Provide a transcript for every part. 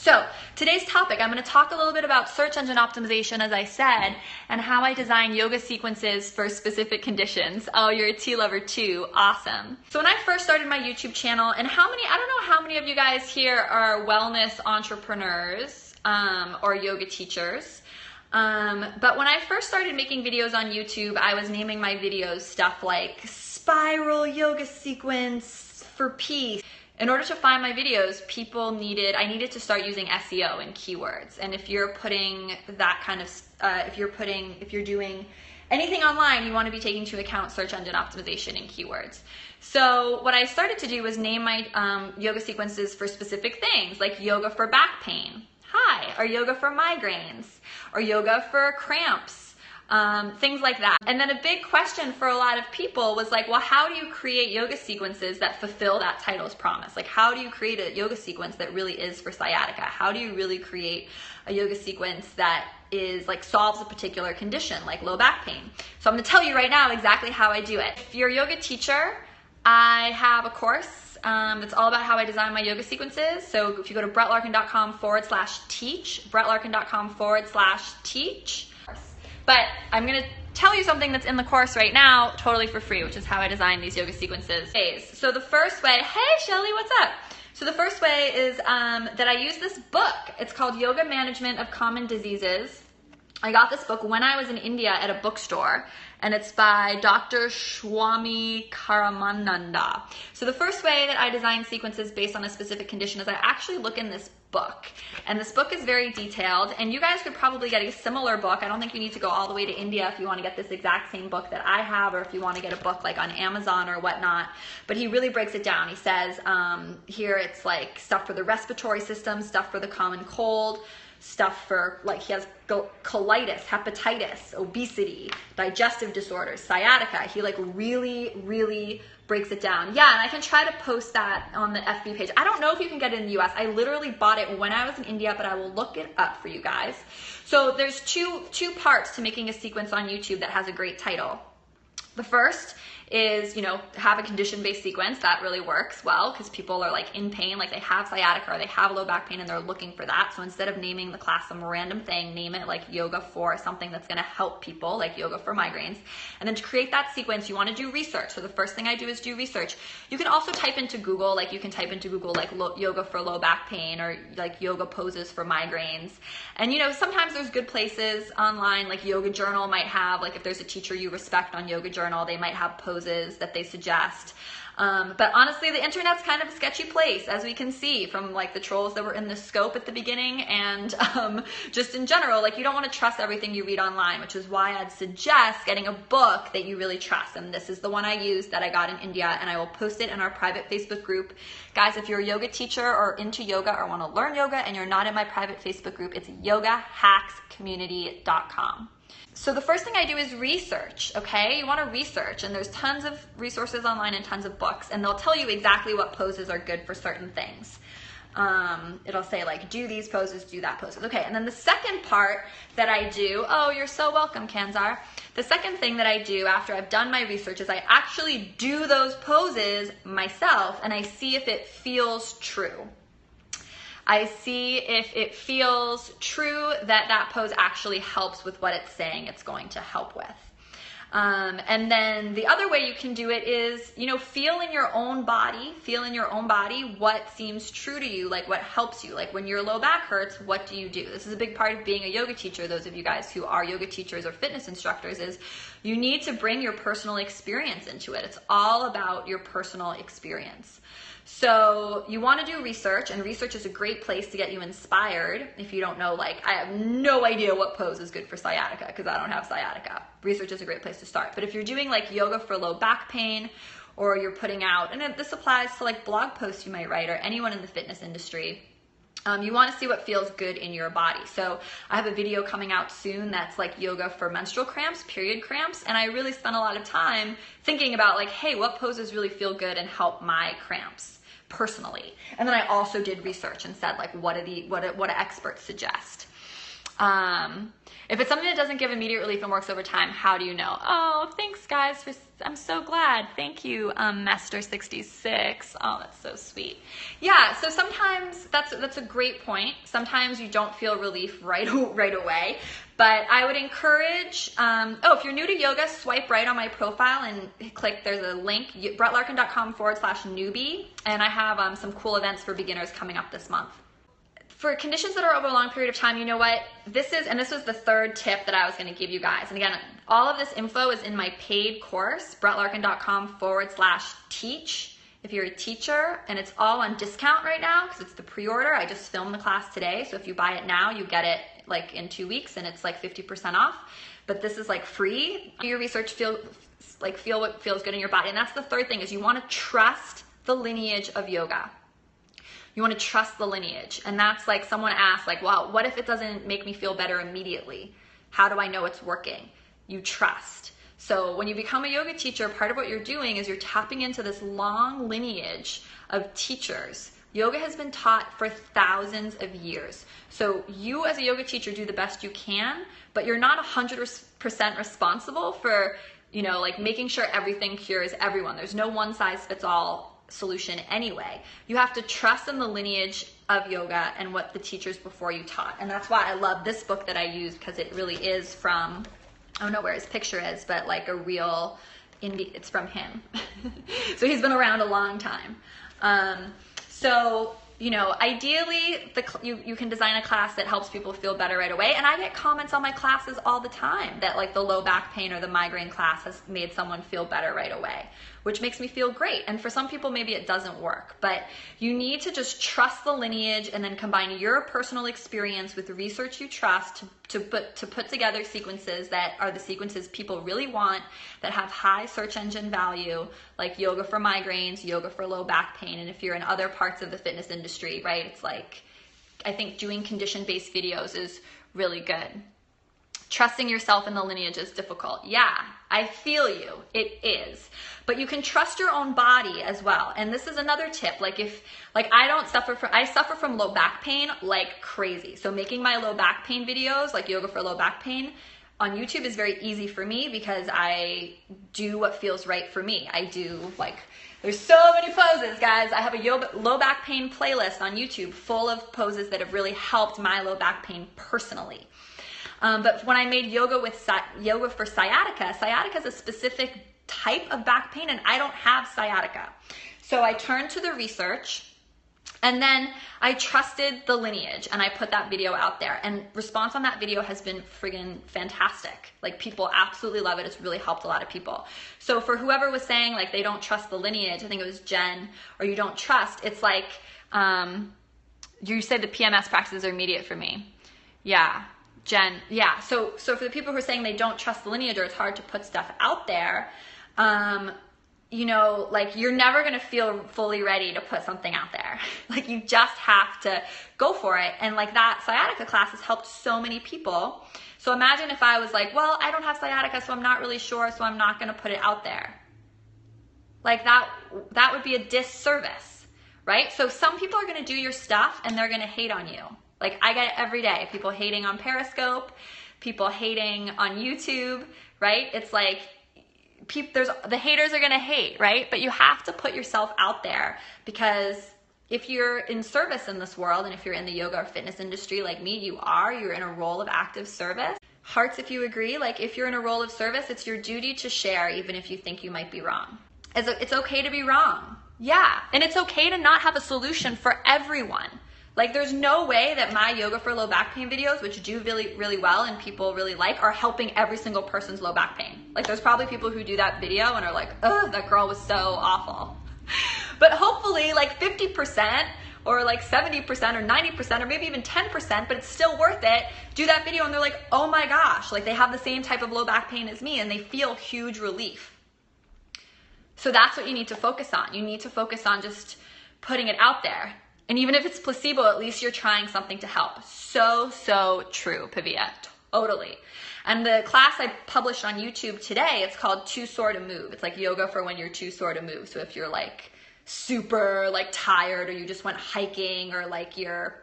So today's topic, I'm going to talk a little bit about search engine optimization, as I said, and how I design yoga sequences for specific conditions. Oh, you're a tea lover too. Awesome. So when I first started my YouTube channel, and I don't know how many of you guys here are wellness entrepreneurs or yoga teachers. But when I first started making videos on YouTube, I was naming my videos stuff like spiral yoga sequence for peace. In order to find my videos, I needed to start using SEO and keywords. And if you're putting that kind of, if you're doing anything online, you want to be taking into account search engine optimization and keywords. So what I started to do was name my yoga sequences for specific things, like yoga for back pain, or yoga for migraines, or yoga for cramps. Things like that. And then a big question for a lot of people was like, well, how do you create yoga sequences that fulfill that title's promise? Like, how do you create a yoga sequence that really is for sciatica? How do you really create a yoga sequence that is like solves a particular condition like low back pain? So I'm going to tell you right now exactly how I do it. If you're a yoga teacher, I have a course that's all about how I design my yoga sequences. So if you go to brettlarkin.com/teach, brettlarkin.com/teach. But I'm going to tell you something that's in the course right now, totally for free, which is how I design these yoga sequences. So the first way, hey Shelly, what's up? So the first way is that I use this book. It's called Yoga Management of Common Diseases. I got this book when I was in India at a bookstore, and it's by Dr. Swami Karamananda. So the first way that I design sequences based on a specific condition is I actually look in this book. And this book is very detailed, and you guys could probably get a similar book. I don't think you need to go all the way to India if you want to get this exact same book that I have, or if you want to get a book like on Amazon or whatnot. But he really breaks it down. He says here it's like stuff for the respiratory system, stuff for the common cold, stuff for, like, he has colitis, hepatitis, obesity, digestive disorders, sciatica. He like really breaks it down. Yeah, and I can try to post that on the FB page. I don't know if you can get it in the US. I literally bought it when I was in India, but I will look it up for you guys. So there's two parts to making a sequence on YouTube that has a great title. The first is, have a condition-based sequence. That really works well because people are like in pain, like they have sciatica or they have low back pain and they're looking for that. So instead of naming the class some random thing, name it like yoga for something that's going to help people, like yoga for migraines. And then to create that sequence, you want to do research. So the first thing I do is do research. You can also type into Google, like yoga for low back pain or like yoga poses for migraines. And sometimes there's good places online, like Yoga Journal might have, like if there's a teacher you respect on Yoga Journal, they might have poses that they suggest. But honestly, the internet's kind of a sketchy place, as we can see from like the trolls that were in the scope at the beginning, and just in general, like you don't want to trust everything you read online, which is why I'd suggest getting a book that you really trust. And this is the one I used that I got in India, and I will post it in our private Facebook group. Guys, if you're a yoga teacher or into yoga or want to learn yoga and you're not in my private Facebook group, it's yogahackscommunity.com. So the first thing I do is research, okay? You want to research, and there's tons of resources online and tons of books, and they'll tell you exactly what poses are good for certain things. It'll say like, do these poses, do that poses. Okay, and then the second part that I do, oh, you're so welcome, Kanzar. The second thing that I do after I've done my research is I actually do those poses myself, and I see if it feels true. I see if it feels true that pose actually helps with what it's saying it's going to help with. And then the other way you can do it is, feel in your own body what seems true to you, like what helps you. Like when your low back hurts, what do you do? This is a big part of being a yoga teacher. Those of you guys who are yoga teachers or fitness instructors, is you need to bring your personal experience into it. It's all about your personal experience. So you want to do research, and research is a great place to get you inspired. If you don't know, like, I have no idea what pose is good for sciatica because I don't have sciatica. Research is a great place to start. But if you're doing like yoga for low back pain, or you're putting out, and this applies to like blog posts you might write or anyone in the fitness industry, you want to see what feels good in your body. So I have a video coming out soon that's like yoga for menstrual cramps, period cramps, and I really spent a lot of time thinking about like, hey, what poses really feel good and help my cramps personally? And then I also did research and said like, what do experts suggest? If it's something that doesn't give immediate relief and works over time, how do you know? Oh, thanks guys, I'm so glad. Thank you, Master66. Oh, that's so sweet. Yeah, so sometimes that's a great point. Sometimes you don't feel relief right away, but I would encourage, if you're new to yoga, swipe right on my profile and click, there's a link, brettlarkin.com/newbie, and I have some cool events for beginners coming up this month. For conditions that are over a long period of time, you know what? This was the third tip that I was going to give you guys. And again, all of this info is in my paid course, brettlarkin.com/teach. If you're a teacher, and it's all on discount right now because it's the pre-order. I just filmed the class today. So if you buy it now, you get it like in 2 weeks and it's like 50% off. But this is like free. Do your research, feel what feels good in your body. And that's the third thing, is you want to trust the lineage of yoga. You want to trust the lineage. And that's like, someone asked, like, well, what if it doesn't make me feel better immediately? How do I know it's working? You trust. So when you become a yoga teacher, part of what you're doing is you're tapping into this long lineage of teachers. Yoga has been taught for thousands of years. So you as a yoga teacher do the best you can, but you're not 100% responsible for, like making sure everything cures everyone. There's no one size fits all solution anyway. You have to trust in the lineage of yoga and what the teachers before you taught. And that's why I love this book that I use, because it really is from, I don't know where his picture is, but like a real it's from him. So he's been around a long time. Ideally, you can design a class that helps people feel better right away. And I get comments on my classes all the time that like the low back pain or the migraine class has made someone feel better right away, which makes me feel great. And for some people, maybe it doesn't work, but you need to just trust the lineage and then combine your personal experience with the research you trust to put together sequences that are the sequences people really want, that have high search engine value, like yoga for migraines, yoga for low back pain. And if you're in other parts of the fitness industry, right, it's like, I think doing condition-based videos is really good. Trusting yourself in the lineage is difficult. Yeah, I feel you. It is. But you can trust your own body as well. And this is another tip. I suffer from low back pain like crazy. So making my low back pain videos, like yoga for low back pain, on YouTube is very easy for me because I do what feels right for me. There's so many poses, guys. I have a low back pain playlist on YouTube full of poses that have really helped my low back pain personally. But when I made yoga for sciatica, sciatica is a specific type of back pain, and I don't have sciatica. So I turned to the research, and then I trusted the lineage, and I put that video out there. And response on that video has been friggin' fantastic. Like, people absolutely love it. It's really helped a lot of people. So for whoever was saying, like, they don't trust the lineage, I think it was Jen, or you don't trust, it's like, you said the PMS practices are immediate for me. Yeah. Jen, yeah. So for the people who are saying they don't trust the lineage or it's hard to put stuff out there, you're never going to feel fully ready to put something out there. Like, you just have to go for it. And like, that sciatica class has helped so many people. So imagine if I was like, well, I don't have sciatica, so I'm not really sure, so I'm not going to put it out there. Like, that would be a disservice, right? So some people are going to do your stuff and they're going to hate on you. Like, I get it every day. People hating on Periscope, people hating on YouTube, right? It's like, the haters are going to hate, right? But you have to put yourself out there, because if you're in service in this world, and if you're in the yoga or fitness industry like me, you're in a role of active service. Hearts, if you agree, like, if you're in a role of service, it's your duty to share, even if you think you might be wrong. It's okay to be wrong. Yeah. And it's okay to not have a solution for everyone. Like, there's no way that my yoga for low back pain videos, which do really, really well and people really like, are helping every single person's low back pain. Like, there's probably people who do that video and are like, oh, that girl was so awful. But hopefully like 50% or like 70% or 90% or maybe even 10%, but it's still worth it, do that video and they're like, oh my gosh, like, they have the same type of low back pain as me and they feel huge relief. So that's what you need to focus on. You need to focus on just putting it out there. And even if it's placebo, at least you're trying something to help. So true, Pavia. Totally. And the class I published on YouTube today, it's called Too Sore to Move. It's like yoga for when you're too sore to move. So if you're like super like tired, or you just went hiking, or like you're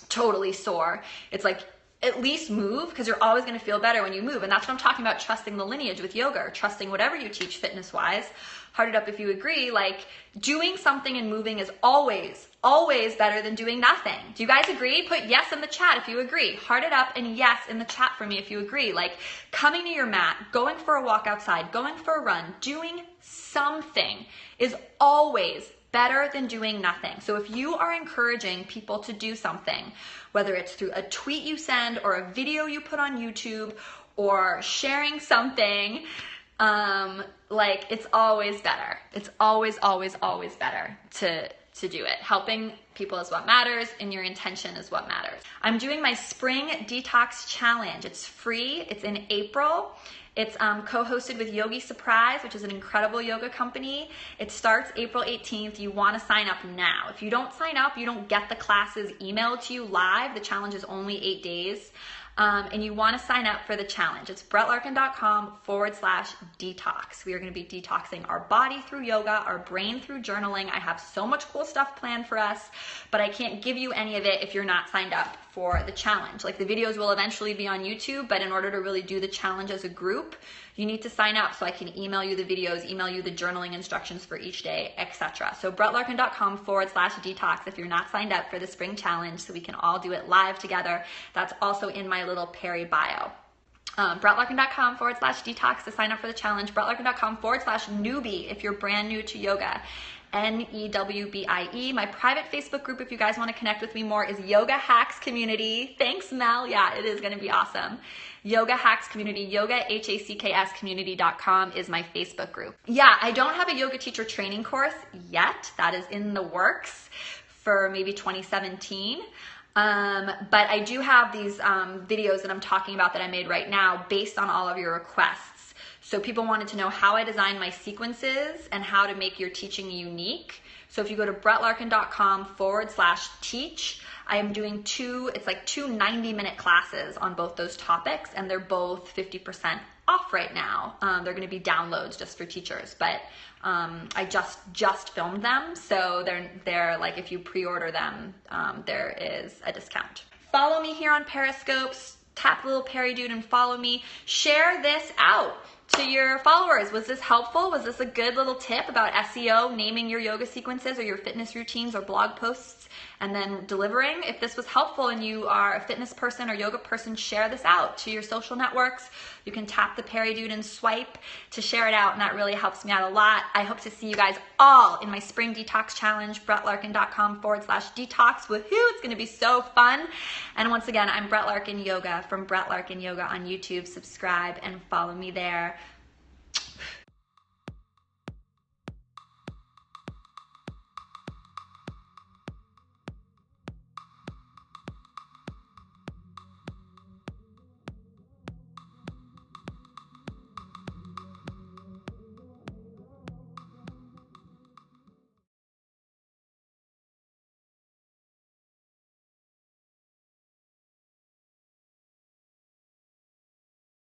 totally sore, it's like at least move, because you're always going to feel better when you move. And that's what I'm talking about, trusting the lineage with yoga, or trusting whatever you teach fitness-wise. Heart it up if you agree. Like, doing something and moving is always, always better than doing nothing. Do you guys agree? Put yes in the chat if you agree. Heart it up and yes in the chat for me if you agree. Like, coming to your mat, going for a walk outside, going for a run, doing something is always better than doing nothing. So if you are encouraging people to do something, whether it's through a tweet you send or a video you put on YouTube or sharing something, like, it's always better. It's always, always, always better to do it. Helping people is what matters, and your intention is what matters. I'm doing my spring detox challenge. It's free. It's in April. It's co-hosted with Yogi Surprise, which is an incredible yoga company. It starts April 18th. You want to sign up now. If you don't sign up, you don't get the classes emailed to you live. The challenge is only 8 days. And you want to sign up for the challenge. It's brettlarkin.com/detox. We are going to be detoxing our body through yoga, our brain through journaling. I have so much cool stuff planned for us, but I can't give you any of it if you're not signed up for the challenge. Like, the videos will eventually be on YouTube, but in order to really do the challenge as a group, you need to sign up so I can email you the videos, email you the journaling instructions for each day, etc. So brettlarkin.com/detox if you're not signed up for the spring challenge, so we can all do it live together. That's also in my little Perry bio. brettlarkin.com/detox to sign up for the challenge. brettlarkin.com/newbie if you're brand new to yoga. NEWBIE. My private Facebook group, if you guys want to connect with me more, is Yoga Hacks Community. Thanks, Mel. Yeah, it is going to be awesome. Yoga Hacks Community, yogahackscommunity.com is my Facebook group. Yeah, I don't have a yoga teacher training course yet. That is in the works for maybe 2017. But I do have these videos that I'm talking about that I made right now based on all of your requests. So people wanted to know how I design my sequences and how to make your teaching unique. So if you go to brettlarkin.com/teach, I am doing two 90-minute classes on both those topics, and they're both 50% off right now. They're going to be downloads just for teachers, but I just filmed them, so they're like, if you pre-order them, there is a discount. Follow me here on Periscope. Tap the little Perry dude and follow me. Share this out to your followers. Was this helpful? Was this a good little tip about SEO, naming your yoga sequences or your fitness routines or blog posts and then delivering? If this was helpful and you are a fitness person or yoga person, share this out to your social networks. You can tap the Perry dude and swipe to share it out, and that really helps me out a lot. I hope to see you guys all in my spring detox challenge, brettlarkin.com/detox. Woohoo, it's going to be so fun. And once again, I'm Brett Larkin Yoga from Brett Larkin Yoga on YouTube. Subscribe and follow me there.